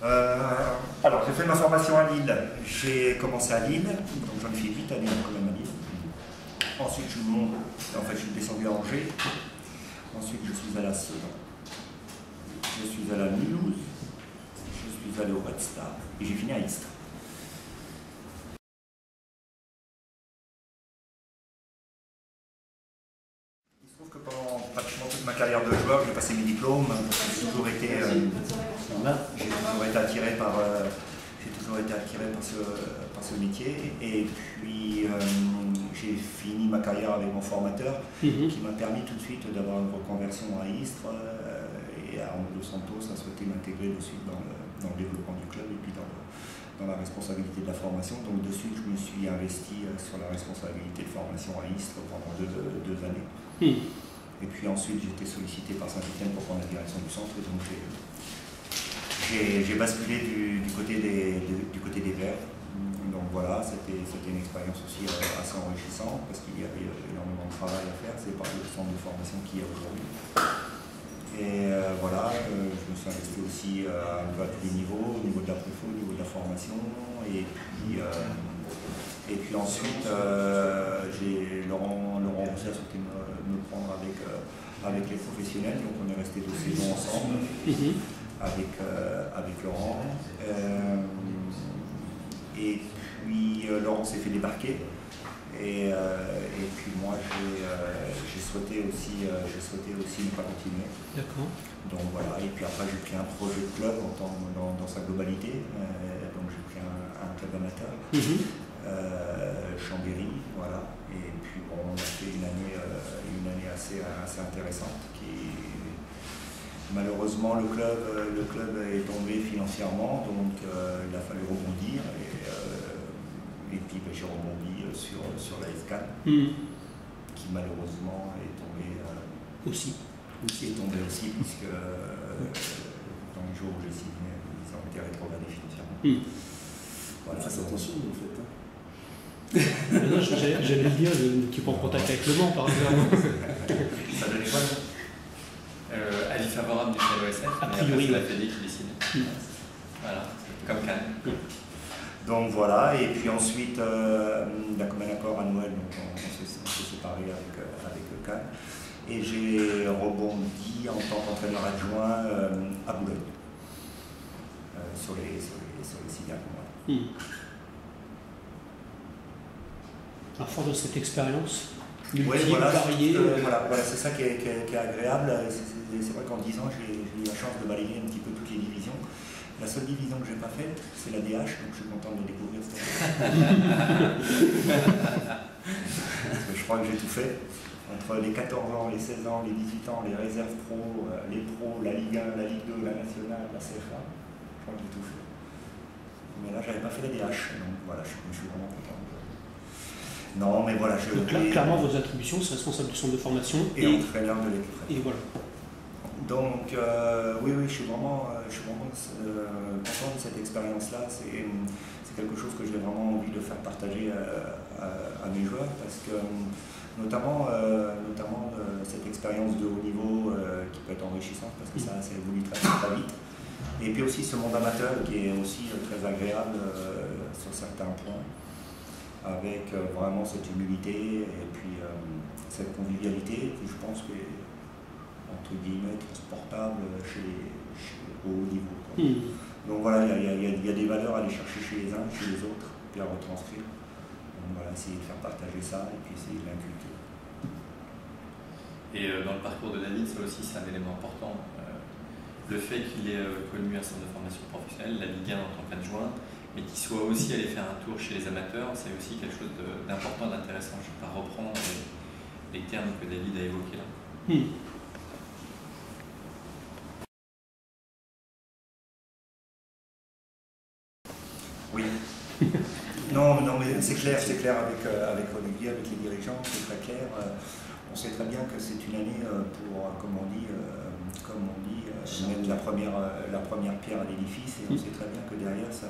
Alors, j'ai fait ma formation à Lille. J'ai commencé à Lille, donc j'en ai fait 8 années quand même à Lille. Ensuite, je suis descendu à Angers. Ensuite, je suis allé à Sedan. Je suis allé à Mulhouse. Je suis allé au Red Star. Et j'ai fini à Istres. Il se trouve que pendant pratiquement toute ma carrière de joueur, j'ai passé mes diplômes. J'ai toujours été attiré par ce métier. Et puis, j'ai fini ma carrière avec mon formateur qui m'a permis tout de suite d'avoir une reconversion à Istres. Et Arnaud Dos Santos a souhaité m'intégrer de suite dans le développement du club et puis dans la responsabilité de la formation. Donc de suite, je me suis investi sur la responsabilité de formation à Istres pendant deux années. Et puis ensuite, j'ai été sollicité par Saint-Étienne pour prendre la direction du centre. Et donc j'ai basculé du côté des Verts. Donc voilà, c'était une expérience aussi assez enrichissante parce qu'il y avait énormément de travail à faire. C'est pas le centre de formation qu'il y a aujourd'hui. Et voilà, je me suis investi aussi un peu à tous les niveaux, au niveau de la préfo, au niveau de la formation. Et puis ensuite, Laurent Rousset a souhaité me prendre avec les professionnels. Donc on est resté 2 saisons ensemble avec Laurent. Et puis Laurent s'est fait débarquer. Et puis moi, j'ai souhaité aussi ne pas continuer. D'accord. Donc voilà, et puis après j'ai pris un projet de club dans sa globalité. Donc j'ai pris un club amateur, Chambéry, voilà. Et puis bon, on a fait une année assez intéressante. Malheureusement, le club est tombé financièrement, donc il a fallu rebondir. Et puis j'ai rebondi sur la FCAN, qui malheureusement est tombée aussi, puisque dans les jours où j'ai signé, ils ont été rétrogradés financièrement. Voilà, faites attention, vous le faites. J'allais le dire, tu prends contact avec Le Mans par exemple. Ça donnait quoi, non avis favorable du CLOSF, a priori, la Fédé qui décide. Voilà, comme Cannes. Donc voilà, et puis ensuite, d'un commun accord à Noël, donc on s'est séparé avec Cannes. Et j'ai rebondi en tant qu'entraîneur adjoint à Boulogne, sur les 6 derniers mois. À force de cette expérience, Oui, voilà, variée. Voilà, c'est ça qui est agréable. C'est vrai qu'en 10 ans, j'ai eu la chance de balayer un petit peu toutes les divisions. La seule division que je n'ai pas faite, c'est la DH, donc je suis content de la découvrir. Parce que je crois que j'ai tout fait. Entre les 14 ans, les 16 ans, les 18 ans, les réserves pro, les pros, la Ligue 1, la Ligue 2, la Nationale, la CFA, je crois que j'ai tout fait. Mais là, je n'avais pas fait la DH, donc voilà, je suis vraiment content. Non, mais voilà, donc là, clairement, vos attributions, c'est responsable du centre de formation et entraîneur de l'équipe. Et voilà. Donc, oui, je suis vraiment content de cette expérience-là. C'est quelque chose que j'ai vraiment envie de faire partager à mes joueurs parce que, notamment cette expérience de haut niveau qui peut être enrichissante parce que ça évolue très vite. Et puis aussi ce monde amateur qui est aussi très agréable sur certains points, avec vraiment cette humilité et puis cette convivialité qui, je pense, que entre guillemets, transportable au haut niveau. Donc voilà, il y a des valeurs à aller chercher chez les uns, chez les autres, puis à retranscrire. Donc voilà, essayer de faire partager ça et puis essayer de l'inculquer. Et dans le parcours de David, ça aussi c'est un élément important. Le fait qu'il ait connu un centre de formation professionnelle, la Ligue 1 en tant qu'adjoint, mais qu'il soit aussi allé faire un tour chez les amateurs, c'est aussi quelque chose d'important, d'intéressant. Je ne vais pas reprendre les termes que David a évoqués là. Oui. Non, mais c'est clair avec Olivier, avec les dirigeants, c'est très clair. On sait très bien que c'est une année pour, comme on dit, mettre la première pierre à l'édifice, et on sait très bien que derrière ça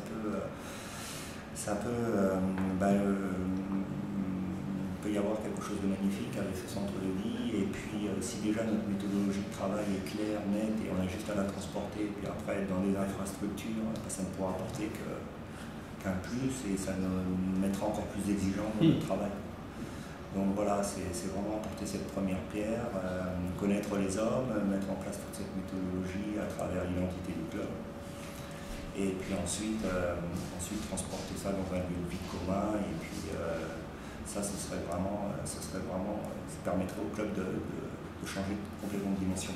peut peut y avoir quelque chose de magnifique avec ce centre de vie. Et puis si déjà notre méthodologie de travail est claire, nette, et on a juste à la transporter, puis après dans les infrastructures, ça ne pourra apporter qu'un plus, et ça nous mettra encore plus d'exigence dans notre travail. Donc voilà, c'est vraiment apporter cette première pierre, connaître les hommes, mettre en place toute cette méthodologie à travers l'identité du club. Et puis ensuite transporter ça dans un lieu de vie commun, et puis ça permettrait au club de changer complètement de dimension.